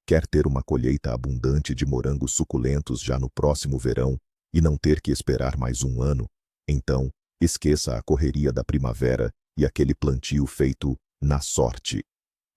Quer ter uma colheita abundante de morangos suculentos já no próximo verão e não ter que esperar mais um ano? Então, esqueça a correria da primavera e aquele plantio feito na sorte.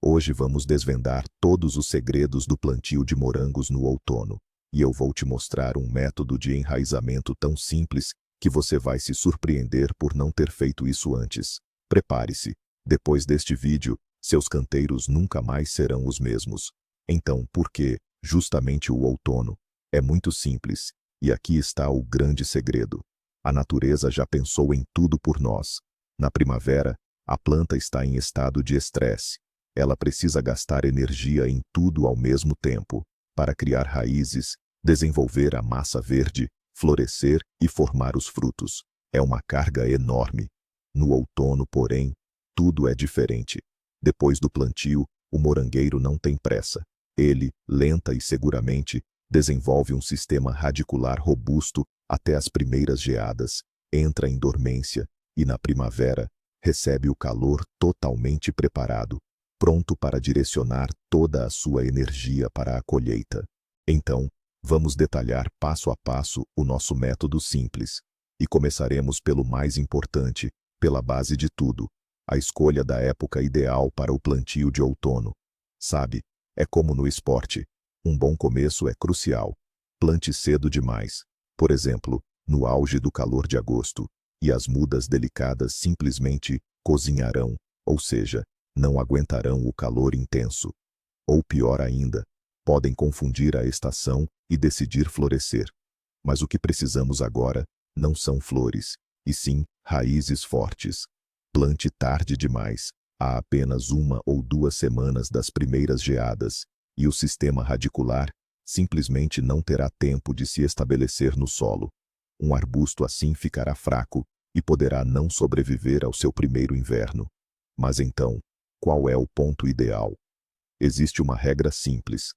Hoje vamos desvendar todos os segredos do plantio de morangos no outono, e eu vou te mostrar um método de enraizamento tão simples que você vai se surpreender por não ter feito isso antes. Prepare-se. Depois deste vídeo, seus canteiros nunca mais serão os mesmos. Então, por que, justamente o outono? É muito simples, e aqui está o grande segredo. A natureza já pensou em tudo por nós. Na primavera, a planta está em estado de estresse. Ela precisa gastar energia em tudo ao mesmo tempo, para criar raízes, desenvolver a massa verde, florescer e formar os frutos. É uma carga enorme. No outono, porém, tudo é diferente. Depois do plantio, o morangueiro não tem pressa. Ele, lenta e seguramente, desenvolve um sistema radicular robusto até as primeiras geadas, entra em dormência e, na primavera, recebe o calor totalmente preparado, pronto para direcionar toda a sua energia para a colheita. Então, vamos detalhar passo a passo o nosso método simples. E começaremos pelo mais importante, pela base de tudo, a escolha da época ideal para o plantio de outono. Sabe, é como no esporte. Um bom começo é crucial. Plante cedo demais, por exemplo, no auge do calor de agosto, e as mudas delicadas simplesmente cozinharão, ou seja, não aguentarão o calor intenso. Ou pior ainda, podem confundir a estação e decidir florescer. Mas o que precisamos agora não são flores, e sim raízes fortes. Plante tarde demais, há apenas 1 ou 2 semanas das primeiras geadas, e o sistema radicular simplesmente não terá tempo de se estabelecer no solo. Um arbusto assim ficará fraco e poderá não sobreviver ao seu primeiro inverno. Mas então, qual é o ponto ideal? Existe uma regra simples.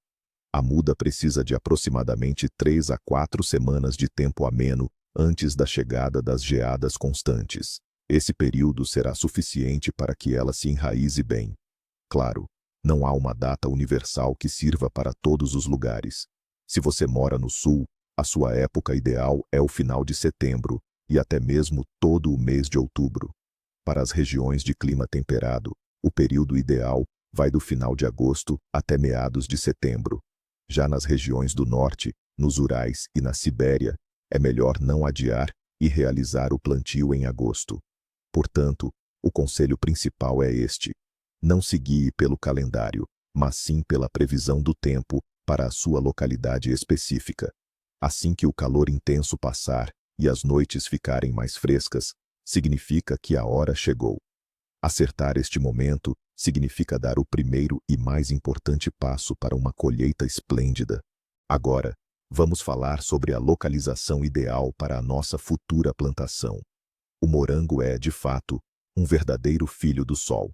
A muda precisa de aproximadamente 3 a 4 semanas de tempo ameno antes da chegada das geadas constantes. Esse período será suficiente para que ela se enraize bem. Claro, não há uma data universal que sirva para todos os lugares. Se você mora no sul, a sua época ideal é o final de setembro e até mesmo todo o mês de outubro. Para as regiões de clima temperado, o período ideal vai do final de agosto até meados de setembro. Já nas regiões do norte, nos Urais e na Sibéria, é melhor não adiar e realizar o plantio em agosto. Portanto, o conselho principal é este: não se guie pelo calendário, mas sim pela previsão do tempo para a sua localidade específica. Assim que o calor intenso passar e as noites ficarem mais frescas, significa que a hora chegou. Acertar este momento significa dar o primeiro e mais importante passo para uma colheita esplêndida. Agora, vamos falar sobre a localização ideal para a nossa futura plantação. O morango é, de fato, um verdadeiro filho do sol.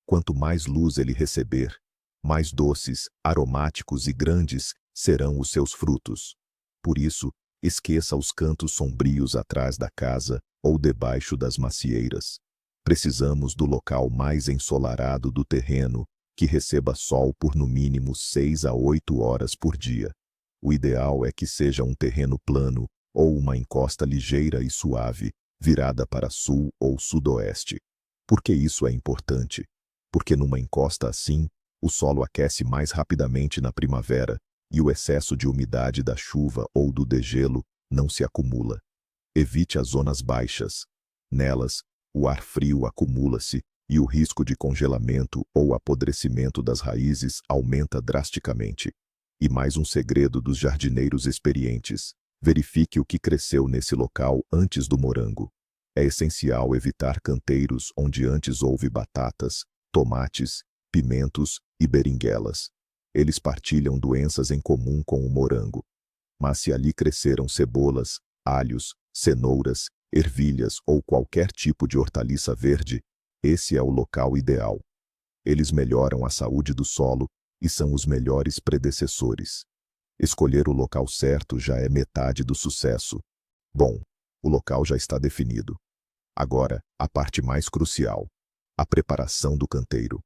Quanto mais luz ele receber, mais doces, aromáticos e grandes serão os seus frutos. Por isso, esqueça os cantos sombrios atrás da casa ou debaixo das macieiras. Precisamos do local mais ensolarado do terreno, que receba sol por no mínimo 6 a 8 horas por dia. O ideal é que seja um terreno plano ou uma encosta ligeira e suave, virada para sul ou sudoeste. Por que isso é importante? Porque numa encosta assim, o solo aquece mais rapidamente na primavera e o excesso de umidade da chuva ou do degelo não se acumula. Evite as zonas baixas. Nelas, o ar frio acumula-se e o risco de congelamento ou apodrecimento das raízes aumenta drasticamente. E mais um segredo dos jardineiros experientes: verifique o que cresceu nesse local antes do morango. É essencial evitar canteiros onde antes houve batatas, tomates, pimentos e beringuelas. Eles partilham doenças em comum com o morango. Mas se ali cresceram cebolas, alhos, cenouras, ervilhas ou qualquer tipo de hortaliça verde, esse é o local ideal. Eles melhoram a saúde do solo e são os melhores predecessores. Escolher o local certo já é metade do sucesso. Bom, o local já está definido. Agora, a parte mais crucial: a preparação do canteiro.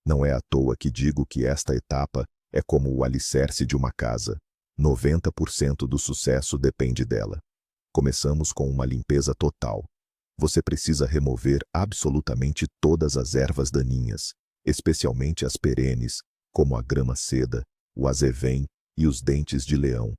Não é à toa que digo que esta etapa é como o alicerce de uma casa. 90% do sucesso depende dela. Começamos com uma limpeza total. Você precisa remover absolutamente todas as ervas daninhas, especialmente as perenes, como a grama seda, o azevém e os dentes de leão.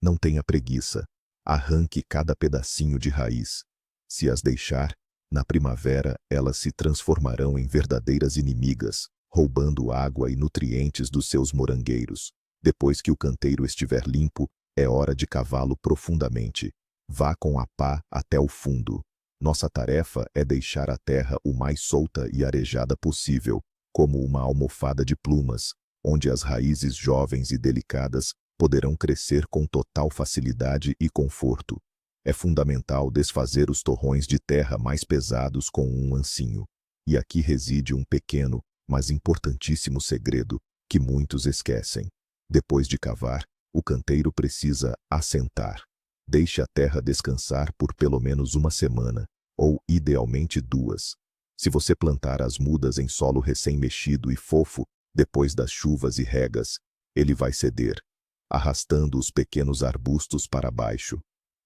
Não tenha preguiça. Arranque cada pedacinho de raiz. Se as deixar, na primavera elas se transformarão em verdadeiras inimigas, roubando água e nutrientes dos seus morangueiros. Depois que o canteiro estiver limpo, é hora de cavá-lo profundamente. Vá com a pá até o fundo. Nossa tarefa é deixar a terra o mais solta e arejada possível, como uma almofada de plumas, onde as raízes jovens e delicadas poderão crescer com total facilidade e conforto. É fundamental desfazer os torrões de terra mais pesados com um ancinho. E aqui reside um pequeno, mas importantíssimo segredo que muitos esquecem. Depois de cavar, o canteiro precisa assentar. Deixe a terra descansar por pelo menos uma semana, ou idealmente 2. Se você plantar as mudas em solo recém-mexido e fofo, depois das chuvas e regas, ele vai ceder, arrastando os pequenos arbustos para baixo.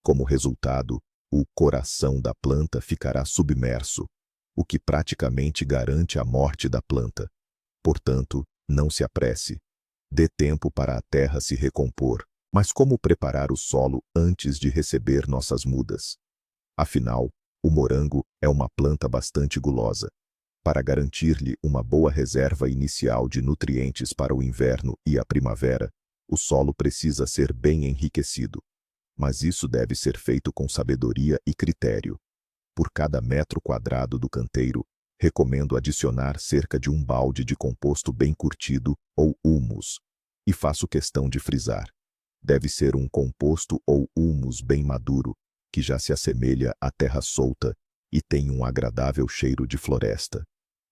Como resultado, o coração da planta ficará submerso, o que praticamente garante a morte da planta. Portanto, não se apresse. Dê tempo para a terra se recompor. Mas como preparar o solo antes de receber nossas mudas? Afinal, o morango é uma planta bastante gulosa. Para garantir-lhe uma boa reserva inicial de nutrientes para o inverno e a primavera, o solo precisa ser bem enriquecido. Mas isso deve ser feito com sabedoria e critério. Por cada metro quadrado do canteiro, recomendo adicionar cerca de 1 balde de composto bem curtido ou humus. E faço questão de frisar. Deve ser um composto ou humus bem maduro, que já se assemelha à terra solta e tem um agradável cheiro de floresta.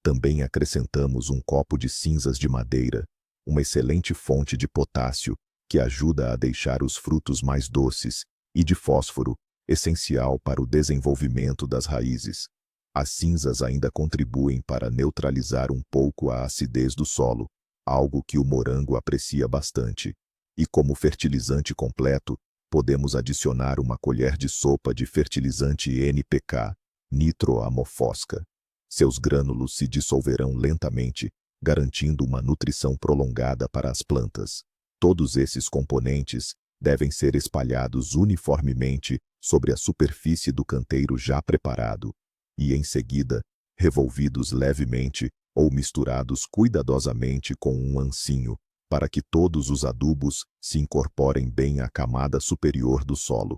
Também acrescentamos um copo de cinzas de madeira, uma excelente fonte de potássio, que ajuda a deixar os frutos mais doces, e de fósforo, essencial para o desenvolvimento das raízes. As cinzas ainda contribuem para neutralizar um pouco a acidez do solo, algo que o morango aprecia bastante. E como fertilizante completo, podemos adicionar 1 colher de sopa de fertilizante NPK, nitroamofosca. Seus grânulos se dissolverão lentamente, garantindo uma nutrição prolongada para as plantas. Todos esses componentes devem ser espalhados uniformemente sobre a superfície do canteiro já preparado, e em seguida, revolvidos levemente ou misturados cuidadosamente com um ancinho, para que todos os adubos se incorporem bem à camada superior do solo.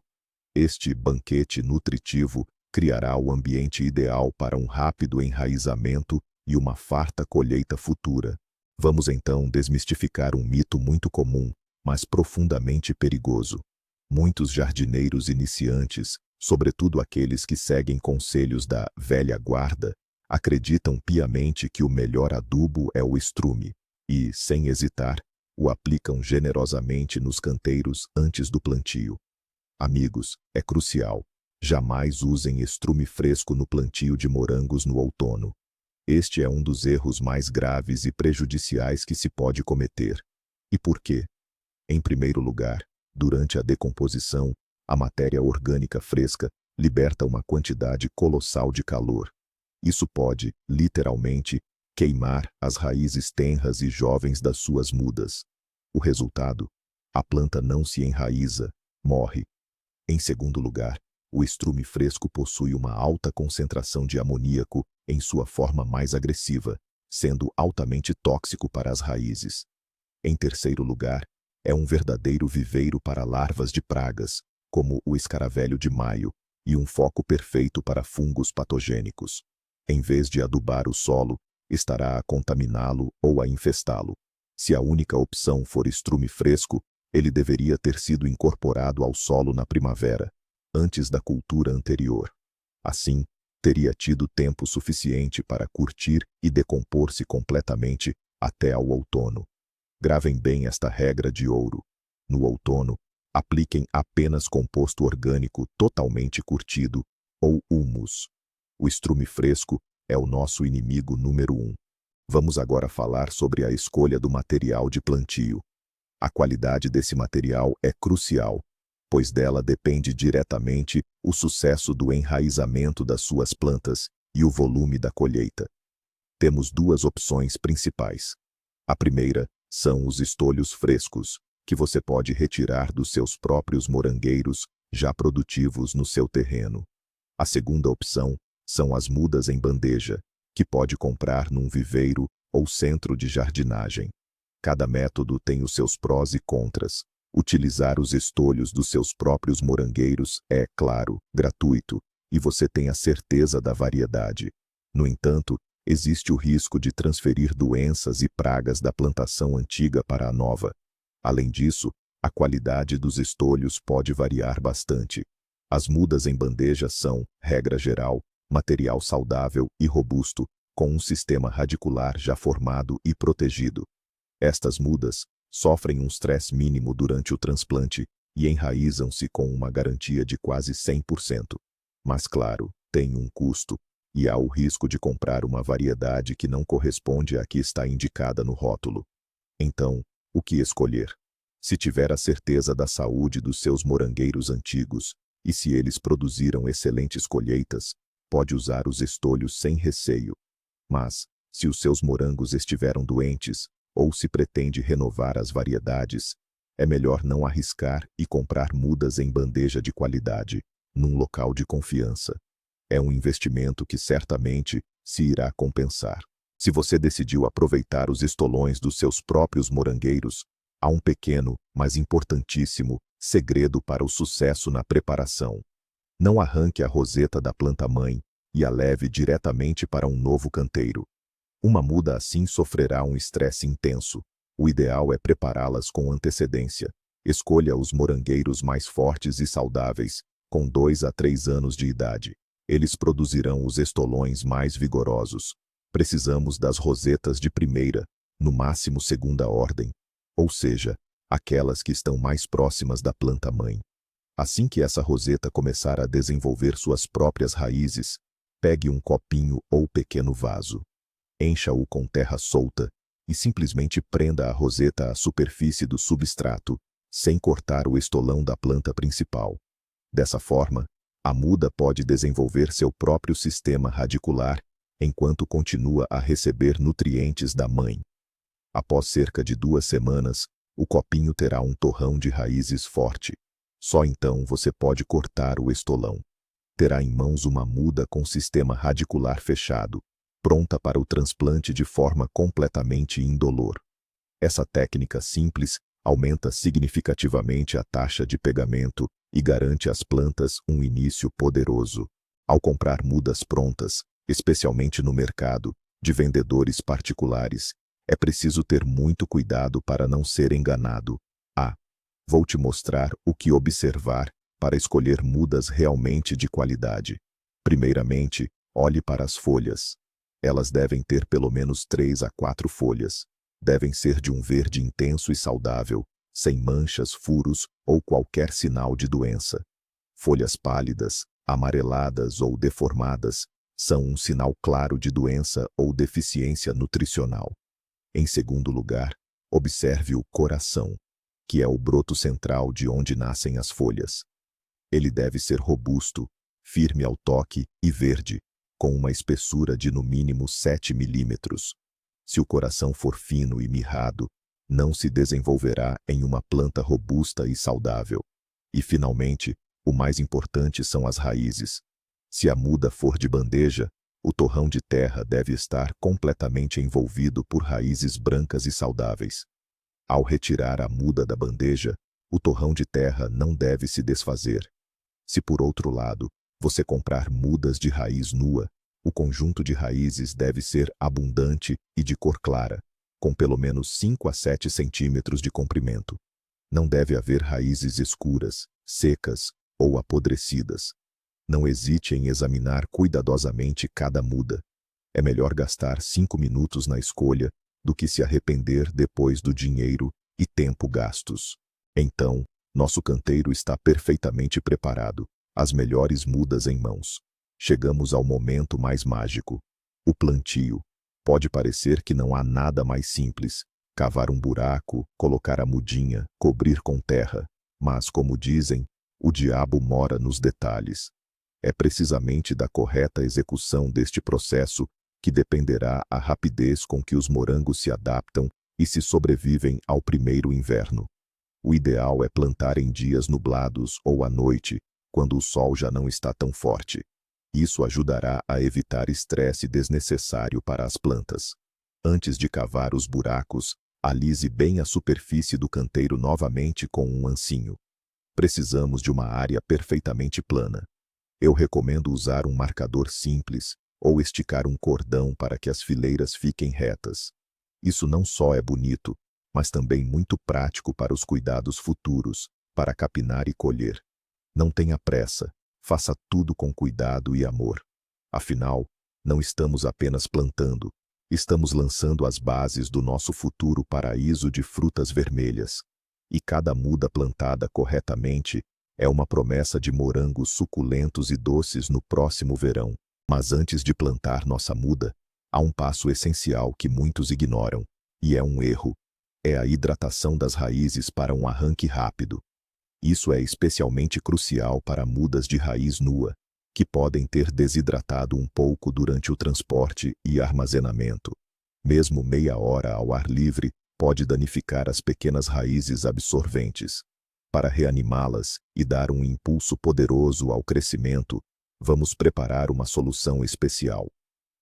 Este banquete nutritivo criará o ambiente ideal para um rápido enraizamento e uma farta colheita futura. Vamos então desmistificar um mito muito comum, mas profundamente perigoso. Muitos jardineiros iniciantes, sobretudo aqueles que seguem conselhos da velha guarda, acreditam piamente que o melhor adubo é o estrume. E, sem hesitar, o aplicam generosamente nos canteiros antes do plantio. Amigos, é crucial. Jamais usem estrume fresco no plantio de morangos no outono. Este é um dos erros mais graves e prejudiciais que se pode cometer. E por quê? Em primeiro lugar, durante a decomposição, a matéria orgânica fresca liberta uma quantidade colossal de calor. Isso pode, literalmente, queimar as raízes tenras e jovens das suas mudas. O resultado? A planta não se enraiza, morre. Em segundo lugar, o estrume fresco possui uma alta concentração de amoníaco em sua forma mais agressiva, sendo altamente tóxico para as raízes. Em terceiro lugar, é um verdadeiro viveiro para larvas de pragas, como o escaravelho de maio, e um foco perfeito para fungos patogênicos. Em vez de adubar o solo, estará a contaminá-lo ou a infestá-lo. Se a única opção for estrume fresco, ele deveria ter sido incorporado ao solo na primavera, antes da cultura anterior. Assim, teria tido tempo suficiente para curtir e decompor-se completamente até ao outono. Gravem bem esta regra de ouro. No outono, apliquem apenas composto orgânico totalmente curtido, ou humus. O estrume fresco é o nosso inimigo número 1. Vamos agora falar sobre a escolha do material de plantio. A qualidade desse material é crucial, pois dela depende diretamente o sucesso do enraizamento das suas plantas e o volume da colheita. Temos duas opções principais. A primeira são os estolhos frescos, que você pode retirar dos seus próprios morangueiros já produtivos no seu terreno. A segunda opção são as mudas em bandeja, que pode comprar num viveiro ou centro de jardinagem. Cada método tem os seus prós e contras. Utilizar os estolhos dos seus próprios morangueiros é, claro, gratuito, e você tem a certeza da variedade. No entanto, existe o risco de transferir doenças e pragas da plantação antiga para a nova. Além disso, a qualidade dos estolhos pode variar bastante. As mudas em bandeja são, regra geral, material saudável e robusto, com um sistema radicular já formado e protegido. Estas mudas sofrem um stress mínimo durante o transplante e enraizam-se com uma garantia de quase 100%. Mas claro, tem um custo, e há o risco de comprar uma variedade que não corresponde à que está indicada no rótulo. Então, o que escolher? Se tiver a certeza da saúde dos seus morangueiros antigos, e se eles produziram excelentes colheitas, pode usar os estolhos sem receio. Mas, se os seus morangos estiveram doentes, ou se pretende renovar as variedades, é melhor não arriscar e comprar mudas em bandeja de qualidade, num local de confiança. É um investimento que certamente se irá compensar. Se você decidiu aproveitar os estolões dos seus próprios morangueiros, há um pequeno, mas importantíssimo, segredo para o sucesso na preparação. Não arranque a roseta da planta-mãe e a leve diretamente para um novo canteiro. Uma muda assim sofrerá um estresse intenso. O ideal é prepará-las com antecedência. Escolha os morangueiros mais fortes e saudáveis, com 2 a 3 anos de idade. Eles produzirão os estolões mais vigorosos. Precisamos das rosetas de primeira, no máximo segunda ordem, ou seja, aquelas que estão mais próximas da planta-mãe. Assim que essa roseta começar a desenvolver suas próprias raízes, pegue um copinho ou pequeno vaso. Encha-o com terra solta e simplesmente prenda a roseta à superfície do substrato, sem cortar o estolão da planta principal. Dessa forma, a muda pode desenvolver seu próprio sistema radicular, enquanto continua a receber nutrientes da mãe. Após cerca de 2 semanas, o copinho terá um torrão de raízes forte. Só então você pode cortar o estolão. Terá em mãos uma muda com sistema radicular fechado, pronta para o transplante de forma completamente indolor. Essa técnica simples aumenta significativamente a taxa de pegamento e garante às plantas um início poderoso. Ao comprar mudas prontas, especialmente no mercado, de vendedores particulares, é preciso ter muito cuidado para não ser enganado. Vou te mostrar o que observar para escolher mudas realmente de qualidade. Primeiramente, olhe para as folhas. Elas devem ter pelo menos 3 a 4 folhas. Devem ser de um verde intenso e saudável, sem manchas, furos ou qualquer sinal de doença. Folhas pálidas, amareladas ou deformadas são um sinal claro de doença ou deficiência nutricional. Em segundo lugar, observe o coração, que é o broto central de onde nascem as folhas. Ele deve ser robusto, firme ao toque e verde, com uma espessura de no mínimo 7 milímetros. Se o coração for fino e mirrado, não se desenvolverá em uma planta robusta e saudável. E, finalmente, o mais importante são as raízes. Se a muda for de bandeja, o torrão de terra deve estar completamente envolvido por raízes brancas e saudáveis. Ao retirar a muda da bandeja, o torrão de terra não deve se desfazer. Se por outro lado, você comprar mudas de raiz nua, o conjunto de raízes deve ser abundante e de cor clara, com pelo menos 5 a 7 centímetros de comprimento. Não deve haver raízes escuras, secas ou apodrecidas. Não hesite em examinar cuidadosamente cada muda. É melhor gastar 5 minutos na escolha do que se arrepender depois do dinheiro e tempo gastos. Então, nosso canteiro está perfeitamente preparado, as melhores mudas em mãos. Chegamos ao momento mais mágico, o plantio. Pode parecer que não há nada mais simples, cavar um buraco, colocar a mudinha, cobrir com terra. Mas, como dizem, o diabo mora nos detalhes. É precisamente da correta execução deste processo que dependerá a rapidez com que os morangos se adaptam e se sobrevivem ao primeiro inverno. O ideal é plantar em dias nublados ou à noite, quando o sol já não está tão forte. Isso ajudará a evitar estresse desnecessário para as plantas. Antes de cavar os buracos, alise bem a superfície do canteiro novamente com um ancinho. Precisamos de uma área perfeitamente plana. Eu recomendo usar um marcador simples ou esticar um cordão para que as fileiras fiquem retas. Isso não só é bonito, mas também muito prático para os cuidados futuros, para capinar e colher. Não tenha pressa, faça tudo com cuidado e amor. Afinal, não estamos apenas plantando, estamos lançando as bases do nosso futuro paraíso de frutas vermelhas. E cada muda plantada corretamente é uma promessa de morangos suculentos e doces no próximo verão. Mas antes de plantar nossa muda, há um passo essencial que muitos ignoram, e é um erro. É a hidratação das raízes para um arranque rápido. Isso é especialmente crucial para mudas de raiz nua, que podem ter desidratado um pouco durante o transporte e armazenamento. Mesmo meia hora ao ar livre pode danificar as pequenas raízes absorventes. Para reanimá-las e dar um impulso poderoso ao crescimento, vamos preparar uma solução especial.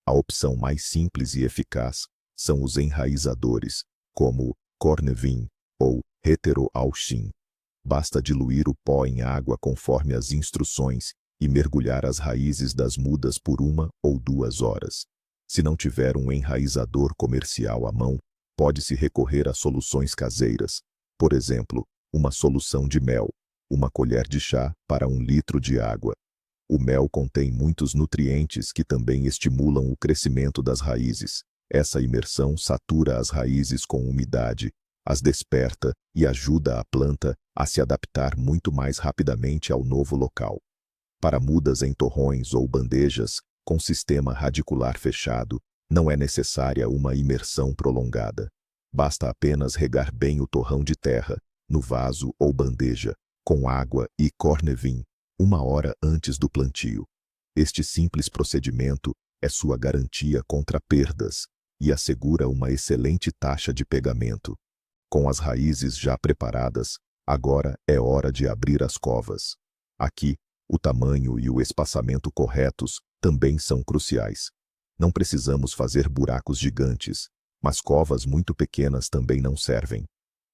A opção mais simples e eficaz são os enraizadores, como Cornevin ou Heteroalchin. Basta diluir o pó em água conforme as instruções e mergulhar as raízes das mudas por 1 ou 2 horas. Se não tiver um enraizador comercial à mão, pode-se recorrer a soluções caseiras. Por exemplo, uma solução de mel, 1 colher de chá para 1 litro de água. O mel contém muitos nutrientes que também estimulam o crescimento das raízes. Essa imersão satura as raízes com umidade, as desperta e ajuda a planta a se adaptar muito mais rapidamente ao novo local. Para mudas em torrões ou bandejas, com sistema radicular fechado, não é necessária uma imersão prolongada. Basta apenas regar bem o torrão de terra, no vaso ou bandeja, com água e Cornevin, 1 hora antes do plantio. Este simples procedimento é sua garantia contra perdas e assegura uma excelente taxa de pegamento. Com as raízes já preparadas, agora é hora de abrir as covas. Aqui, o tamanho e o espaçamento corretos também são cruciais. Não precisamos fazer buracos gigantes, mas covas muito pequenas também não servem.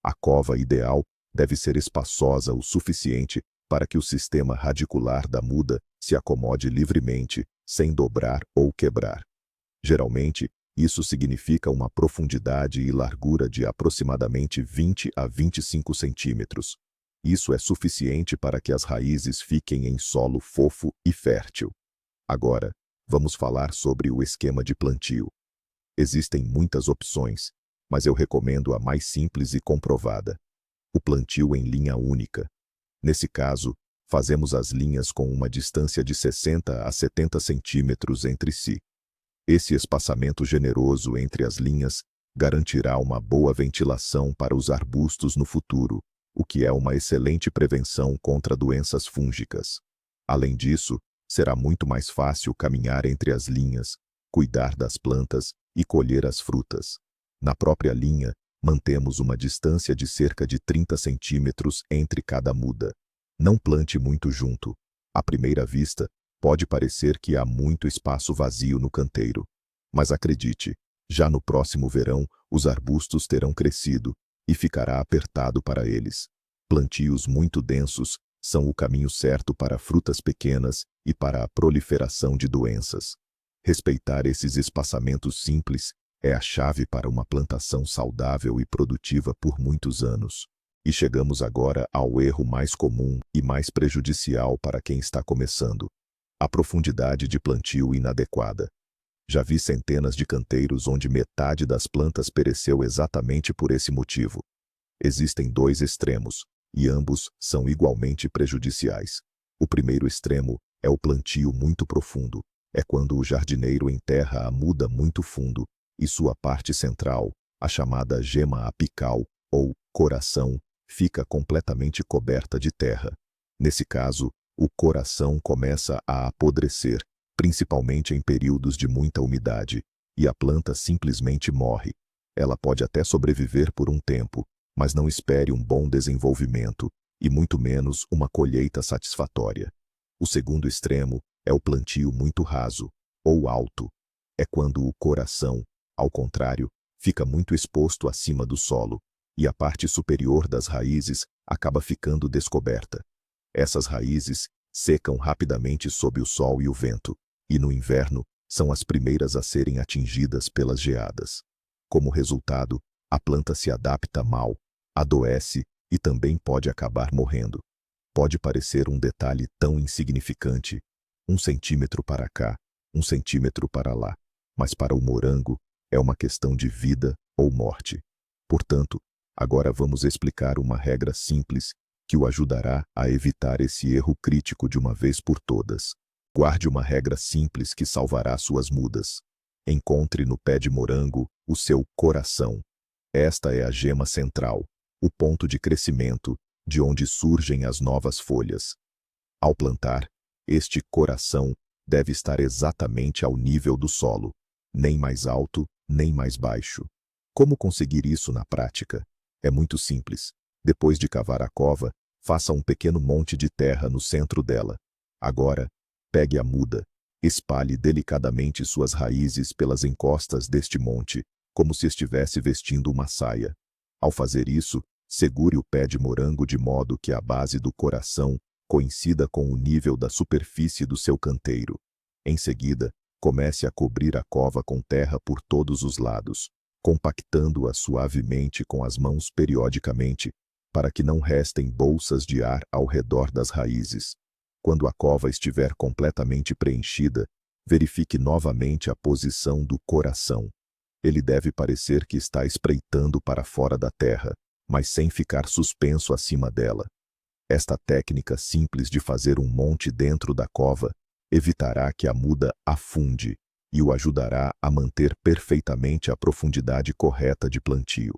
A cova ideal deve ser espaçosa o suficiente para que o sistema radicular da muda se acomode livremente, sem dobrar ou quebrar. Geralmente, isso significa uma profundidade e largura de aproximadamente 20 a 25 centímetros. Isso é suficiente para que as raízes fiquem em solo fofo e fértil. Agora, vamos falar sobre o esquema de plantio. Existem muitas opções, mas eu recomendo a mais simples e comprovada: o plantio em linha única. Nesse caso, fazemos as linhas com uma distância de 60 a 70 centímetros entre si. Esse espaçamento generoso entre as linhas garantirá uma boa ventilação para os arbustos no futuro, o que é uma excelente prevenção contra doenças fúngicas. Além disso, será muito mais fácil caminhar entre as linhas, cuidar das plantas e colher as frutas. Na própria linha, mantemos uma distância de cerca de 30 centímetros entre cada muda. Não plante muito junto. À primeira vista, pode parecer que há muito espaço vazio no canteiro. Mas acredite, já no próximo verão, os arbustos terão crescido e ficará apertado para eles. Plantios muito densos são o caminho certo para frutas pequenas e para a proliferação de doenças. Respeitar esses espaçamentos simples é a chave para uma plantação saudável e produtiva por muitos anos. E chegamos agora ao erro mais comum e mais prejudicial para quem está começando: a profundidade de plantio inadequada. Já vi centenas de canteiros onde metade das plantas pereceu exatamente por esse motivo. Existem 2 extremos, e ambos são igualmente prejudiciais. O primeiro extremo é o plantio muito profundo. É quando o jardineiro enterra a muda muito fundo, e sua parte central, a chamada gema apical, ou coração, fica completamente coberta de terra. Nesse caso, o coração começa a apodrecer, principalmente em períodos de muita umidade, e a planta simplesmente morre. Ela pode até sobreviver por um tempo, mas não espere um bom desenvolvimento, e muito menos uma colheita satisfatória. O segundo extremo é o plantio muito raso, ou alto. É quando o coração, ao contrário, fica muito exposto acima do solo, e a parte superior das raízes acaba ficando descoberta. Essas raízes secam rapidamente sob o sol e o vento, e no inverno são as primeiras a serem atingidas pelas geadas. Como resultado, a planta se adapta mal, adoece e também pode acabar morrendo. Pode parecer um detalhe tão insignificante, 1 centímetro para cá, 1 centímetro para lá, mas para o morango é uma questão de vida ou morte. Portanto, agora vamos explicar uma regra simples que o ajudará a evitar esse erro crítico de uma vez por todas. Guarde uma regra simples que salvará suas mudas. Encontre no pé de morango o seu coração. Esta é a gema central, o ponto de crescimento, de onde surgem as novas folhas. Ao plantar, este coração deve estar exatamente ao nível do solo, nem mais alto, nem mais baixo. Como conseguir isso na prática? É muito simples. Depois de cavar a cova, faça um pequeno monte de terra no centro dela. Agora, pegue a muda, espalhe delicadamente suas raízes pelas encostas deste monte, como se estivesse vestindo uma saia. Ao fazer isso, segure o pé de morango de modo que a base do coração coincida com o nível da superfície do seu canteiro. Em seguida, comece a cobrir a cova com terra por todos os lados, compactando-a suavemente com as mãos periodicamente, para que não restem bolsas de ar ao redor das raízes. Quando a cova estiver completamente preenchida, verifique novamente a posição do coração. Ele deve parecer que está espreitando para fora da terra, mas sem ficar suspenso acima dela. Esta técnica simples de fazer um monte dentro da cova evitará que a muda afunde e o ajudará a manter perfeitamente a profundidade correta de plantio.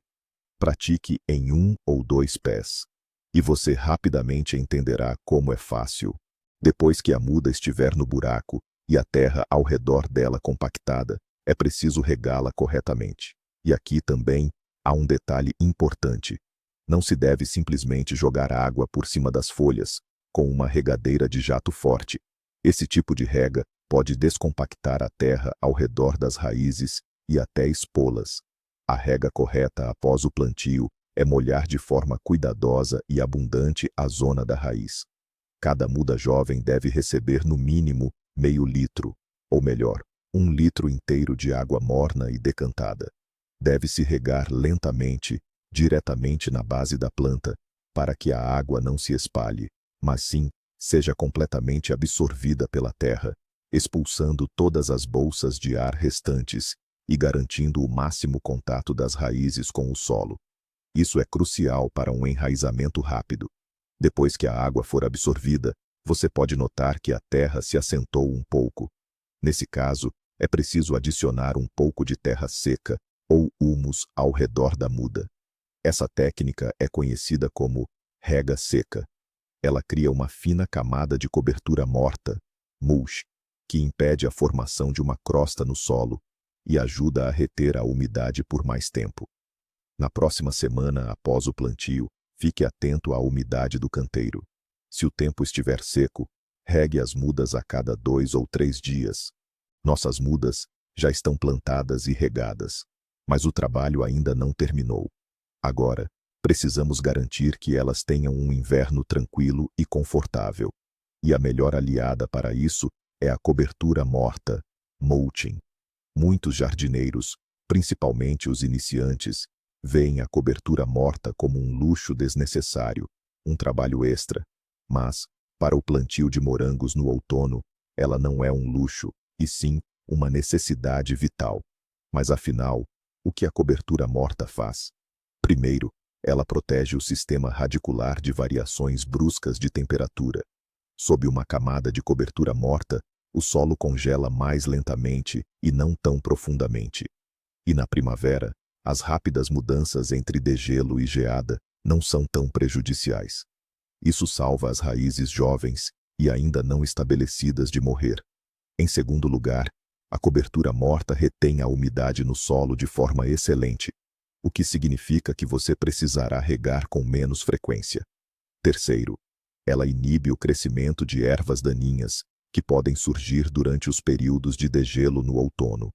Pratique em 1 ou 2 pés, e você rapidamente entenderá como é fácil. Depois que a muda estiver no buraco e a terra ao redor dela compactada, é preciso regá-la corretamente. E aqui também há um detalhe importante. Não se deve simplesmente jogar água por cima das folhas, com uma regadeira de jato forte. Esse tipo de rega pode descompactar a terra ao redor das raízes e até expô-las. A rega correta após o plantio é molhar de forma cuidadosa e abundante a zona da raiz. Cada muda jovem deve receber no mínimo meio litro, ou melhor, 1 litro inteiro de água morna e decantada. Deve-se regar lentamente, diretamente na base da planta, para que a água não se espalhe, mas sim seja completamente absorvida pela terra, expulsando todas as bolsas de ar restantes e garantindo o máximo contato das raízes com o solo. Isso é crucial para um enraizamento rápido. Depois que a água for absorvida, você pode notar que a terra se assentou um pouco. Nesse caso, é preciso adicionar um pouco de terra seca ou humus ao redor da muda. Essa técnica é conhecida como rega seca. Ela cria uma fina camada de cobertura morta, mulch, que impede a formação de uma crosta no solo e ajuda a reter a umidade por mais tempo. Na próxima semana após o plantio, fique atento à umidade do canteiro. Se o tempo estiver seco, regue as mudas a cada 2 ou 3 dias. Nossas mudas já estão plantadas e regadas, mas o trabalho ainda não terminou. Agora, precisamos garantir que elas tenham um inverno tranquilo e confortável. E a melhor aliada para isso é a cobertura morta, mulching. Muitos jardineiros, principalmente os iniciantes, veem a cobertura morta como um luxo desnecessário, um trabalho extra. Mas, para o plantio de morangos no outono, ela não é um luxo, e sim uma necessidade vital. Mas afinal, o que a cobertura morta faz? Primeiro, ela protege o sistema radicular de variações bruscas de temperatura. Sob uma camada de cobertura morta, o solo congela mais lentamente e não tão profundamente. E na primavera, As rápidas mudanças entre degelo e geada não são tão prejudiciais. Isso salva as raízes jovens e ainda não estabelecidas de morrer. Em segundo lugar, a cobertura morta retém a umidade no solo de forma excelente, o que significa que você precisará regar com menos frequência. Terceiro, ela inibe o crescimento de ervas daninhas, que podem surgir durante os períodos de degelo no outono.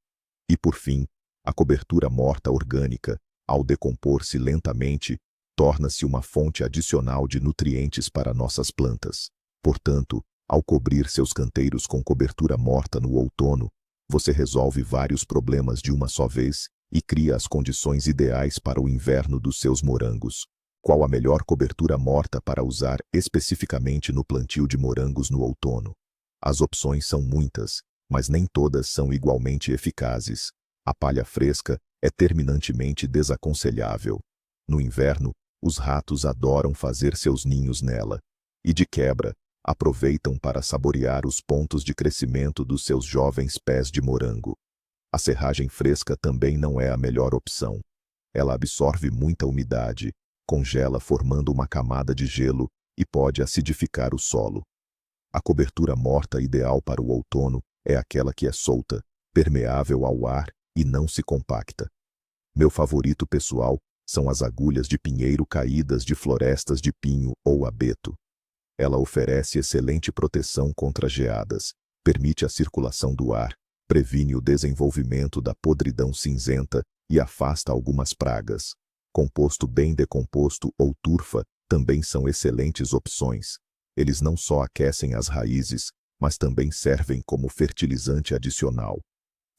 E por fim, a cobertura morta orgânica, ao decompor-se lentamente, torna-se uma fonte adicional de nutrientes para nossas plantas. Portanto, ao cobrir seus canteiros com cobertura morta no outono, você resolve vários problemas de uma só vez e cria as condições ideais para o inverno dos seus morangos. Qual a melhor cobertura morta para usar especificamente no plantio de morangos no outono? As opções são muitas, mas nem todas são igualmente eficazes. A palha fresca é terminantemente desaconselhável. No inverno, os ratos adoram fazer seus ninhos nela, e de quebra, aproveitam para saborear os pontos de crescimento dos seus jovens pés de morango. A serragem fresca também não é a melhor opção. Ela absorve muita umidade, congela formando uma camada de gelo e pode acidificar o solo. A cobertura morta ideal para o outono é aquela que é solta, permeável ao ar e não se compacta. Meu favorito pessoal são as agulhas de pinheiro caídas de florestas de pinho ou abeto. Ela oferece excelente proteção contra geadas, permite a circulação do ar, previne o desenvolvimento da podridão cinzenta e afasta algumas pragas. Composto bem decomposto ou turfa também são excelentes opções. Eles não só aquecem as raízes, mas também servem como fertilizante adicional.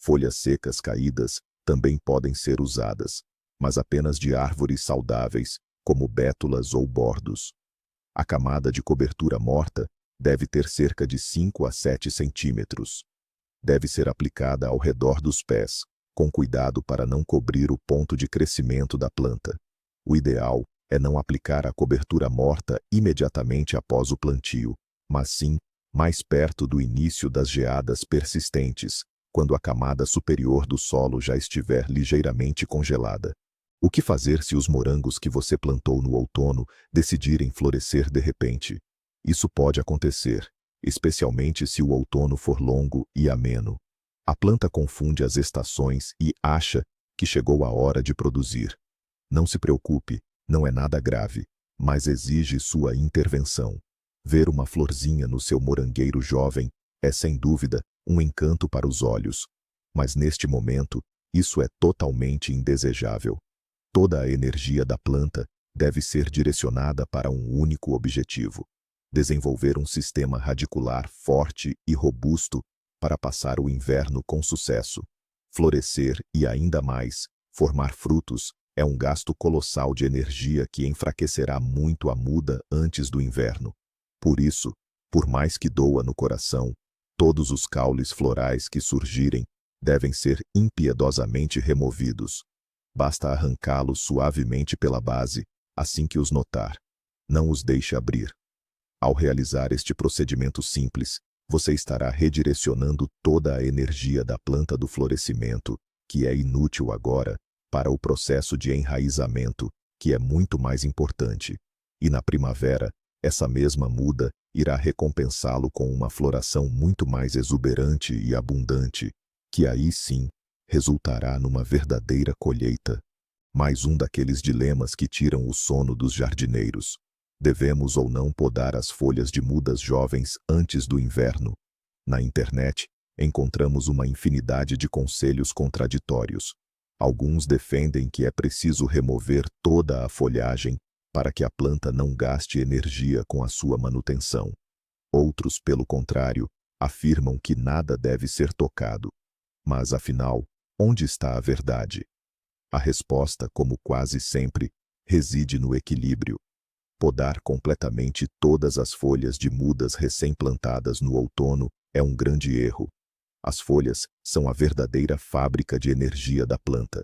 Folhas secas caídas também podem ser usadas, mas apenas de árvores saudáveis, como bétulas ou bordos. A camada de cobertura morta deve ter cerca de 5 a 7 centímetros. Deve ser aplicada ao redor dos pés, com cuidado para não cobrir o ponto de crescimento da planta. O ideal é não aplicar a cobertura morta imediatamente após o plantio, mas sim mais perto do início das geadas persistentes, quando a camada superior do solo já estiver ligeiramente congelada. O que fazer se os morangos que você plantou no outono decidirem florescer de repente? Isso pode acontecer, especialmente se o outono for longo e ameno. A planta confunde as estações e acha que chegou a hora de produzir. Não se preocupe, não é nada grave, mas exige sua intervenção. Ver uma florzinha no seu morangueiro jovem é sem dúvida um encanto para os olhos, mas neste momento, isso é totalmente indesejável. Toda a energia da planta deve ser direcionada para um único objetivo: desenvolver um sistema radicular forte e robusto para passar o inverno com sucesso. Florescer e, ainda mais, formar frutos é um gasto colossal de energia que enfraquecerá muito a muda antes do inverno. Por isso, por mais que doa no coração, todos os caules florais que surgirem devem ser impiedosamente removidos. Basta arrancá-los suavemente pela base, assim que os notar. Não os deixe abrir. Ao realizar este procedimento simples, você estará redirecionando toda a energia da planta do florescimento, que é inútil agora, para o processo de enraizamento, que é muito mais importante. E na primavera, essa mesma muda irá recompensá-lo com uma floração muito mais exuberante e abundante, que aí sim resultará numa verdadeira colheita. Mais um daqueles dilemas que tiram o sono dos jardineiros. Devemos ou não podar as folhas de mudas jovens antes do inverno? Na internet, encontramos uma infinidade de conselhos contraditórios. Alguns defendem que é preciso remover toda a folhagem para que a planta não gaste energia com a sua manutenção. Outros, pelo contrário, afirmam que nada deve ser tocado. Mas, afinal, onde está a verdade? A resposta, como quase sempre, reside no equilíbrio. Podar completamente todas as folhas de mudas recém-plantadas no outono é um grande erro. As folhas são a verdadeira fábrica de energia da planta.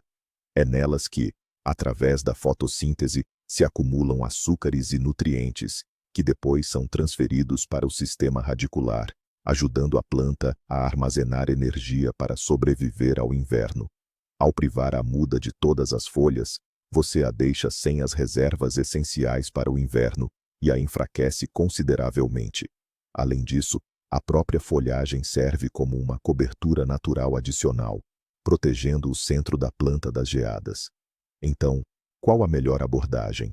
É nelas que, através da fotossíntese, se acumulam açúcares e nutrientes, que depois são transferidos para o sistema radicular, ajudando a planta a armazenar energia para sobreviver ao inverno. Ao privar a muda de todas as folhas, você a deixa sem as reservas essenciais para o inverno e a enfraquece consideravelmente. Além disso, a própria folhagem serve como uma cobertura natural adicional, protegendo o centro da planta das geadas. Então, qual a melhor abordagem?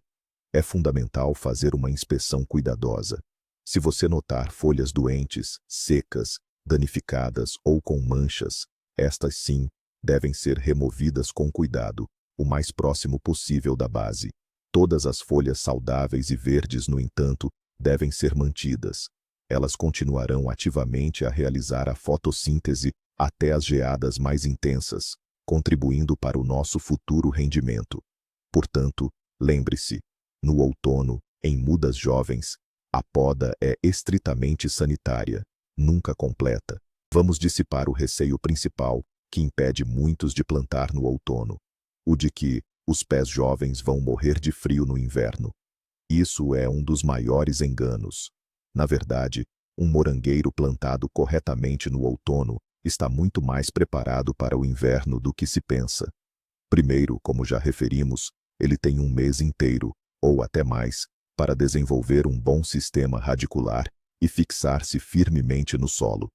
É fundamental fazer uma inspeção cuidadosa. Se você notar folhas doentes, secas, danificadas ou com manchas, estas sim devem ser removidas com cuidado, o mais próximo possível da base. Todas as folhas saudáveis e verdes, no entanto, devem ser mantidas. Elas continuarão ativamente a realizar a fotossíntese até as geadas mais intensas, contribuindo para o nosso futuro rendimento. Portanto, lembre-se, no outono, em mudas jovens, a poda é estritamente sanitária, nunca completa. Vamos dissipar o receio principal que impede muitos de plantar no outono, o de que os pés jovens vão morrer de frio no inverno. Isso é um dos maiores enganos. Na verdade, um morangueiro plantado corretamente no outono está muito mais preparado para o inverno do que se pensa. Primeiro, como já referimos, ele tem um mês inteiro, ou até mais, para desenvolver um bom sistema radicular e fixar-se firmemente no solo.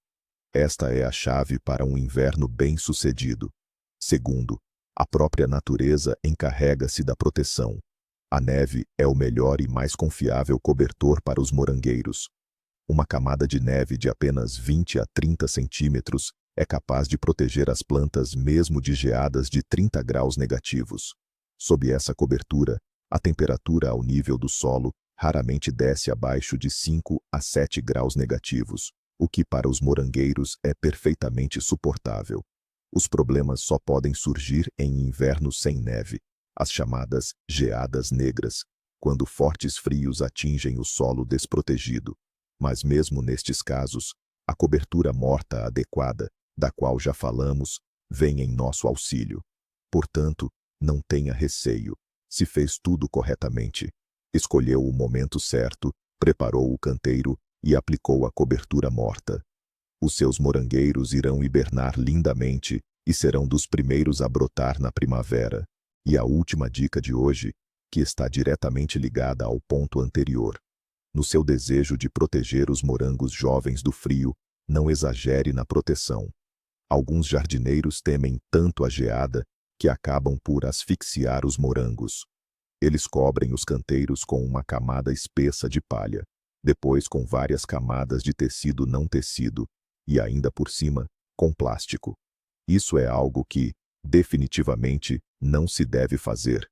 Esta é a chave para um inverno bem-sucedido. Segundo, a própria natureza encarrega-se da proteção. A neve é o melhor e mais confiável cobertor para os morangueiros. Uma camada de neve de apenas 20 a 30 centímetros é capaz de proteger as plantas mesmo de geadas de 30 graus negativos. Sob essa cobertura, a temperatura ao nível do solo raramente desce abaixo de 5 a 7 graus negativos, o que para os morangueiros é perfeitamente suportável. Os problemas só podem surgir em invernos sem neve, as chamadas geadas negras, quando fortes frios atingem o solo desprotegido. Mas mesmo nestes casos, a cobertura morta adequada, da qual já falamos, vem em nosso auxílio. Portanto, não tenha receio. Se fez tudo corretamente, escolheu o momento certo, preparou o canteiro e aplicou a cobertura morta. Os seus morangueiros irão hibernar lindamente e serão dos primeiros a brotar na primavera. E a última dica de hoje, que está diretamente ligada ao ponto anterior. No seu desejo de proteger os morangos jovens do frio, não exagere na proteção. Alguns jardineiros temem tanto a geada que acabam por asfixiar os morangos. Eles cobrem os canteiros com uma camada espessa de palha, depois com várias camadas de tecido não tecido e ainda por cima, com plástico. Isso é algo que, definitivamente, não se deve fazer.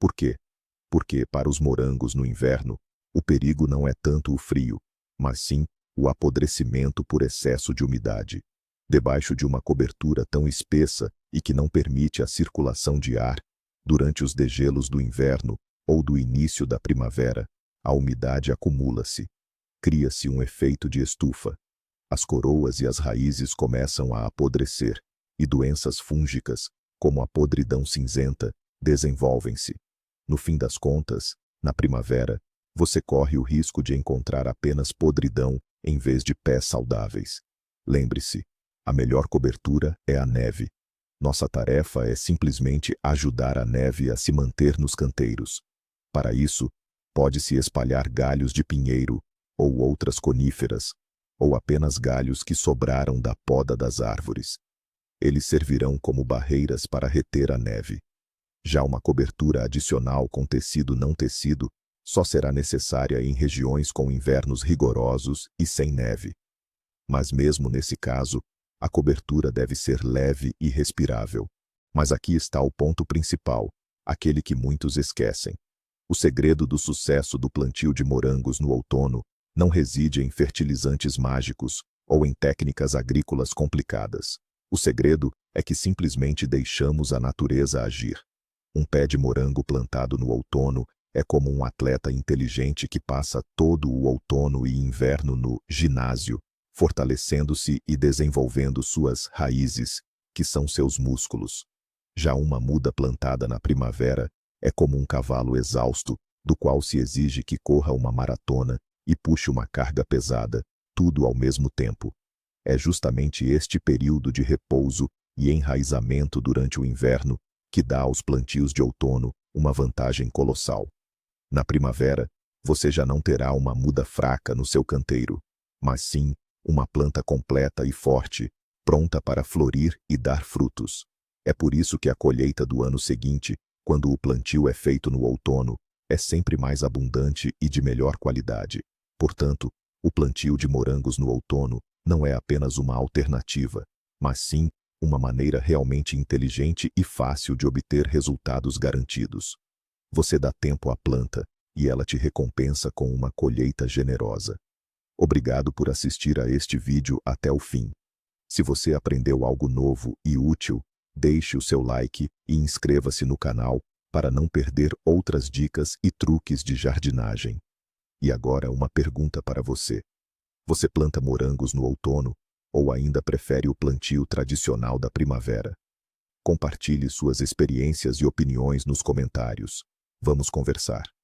Por quê? Porque para os morangos no inverno, o perigo não é tanto o frio, mas sim o apodrecimento por excesso de umidade. Debaixo de uma cobertura tão espessa e que não permite a circulação de ar, durante os degelos do inverno ou do início da primavera, a umidade acumula-se. Cria-se um efeito de estufa. As coroas e as raízes começam a apodrecer, e doenças fúngicas, como a podridão cinzenta, desenvolvem-se. No fim das contas, na primavera, você corre o risco de encontrar apenas podridão em vez de pés saudáveis. Lembre-se, a melhor cobertura é a neve. Nossa tarefa é simplesmente ajudar a neve a se manter nos canteiros. Para isso, pode-se espalhar galhos de pinheiro ou outras coníferas, ou apenas galhos que sobraram da poda das árvores. Eles servirão como barreiras para reter a neve. Já uma cobertura adicional com tecido não tecido só será necessária em regiões com invernos rigorosos e sem neve. Mas mesmo nesse caso, a cobertura deve ser leve e respirável. Mas aqui está o ponto principal, aquele que muitos esquecem. O segredo do sucesso do plantio de morangos no outono não reside em fertilizantes mágicos ou em técnicas agrícolas complicadas. O segredo é que simplesmente deixamos a natureza agir. Um pé de morango plantado no outono é como um atleta inteligente que passa todo o outono e inverno no ginásio, fortalecendo-se e desenvolvendo suas raízes, que são seus músculos. Já uma muda plantada na primavera é como um cavalo exausto, do qual se exige que corra uma maratona e puxe uma carga pesada, tudo ao mesmo tempo. É justamente este período de repouso e enraizamento durante o inverno, que dá aos plantios de outono uma vantagem colossal. Na primavera, você já não terá uma muda fraca no seu canteiro, mas sim uma planta completa e forte, pronta para florir e dar frutos. É por isso que a colheita do ano seguinte, quando o plantio é feito no outono, é sempre mais abundante e de melhor qualidade. Portanto, o plantio de morangos no outono não é apenas uma alternativa, mas sim uma maneira realmente inteligente e fácil de obter resultados garantidos. Você dá tempo à planta e ela te recompensa com uma colheita generosa. Obrigado por assistir a este vídeo até o fim. Se você aprendeu algo novo e útil, deixe o seu like e inscreva-se no canal para não perder outras dicas e truques de jardinagem. E agora uma pergunta para você. Você planta morangos no outono ou ainda prefere o plantio tradicional da primavera? Compartilhe suas experiências e opiniões nos comentários. Vamos conversar.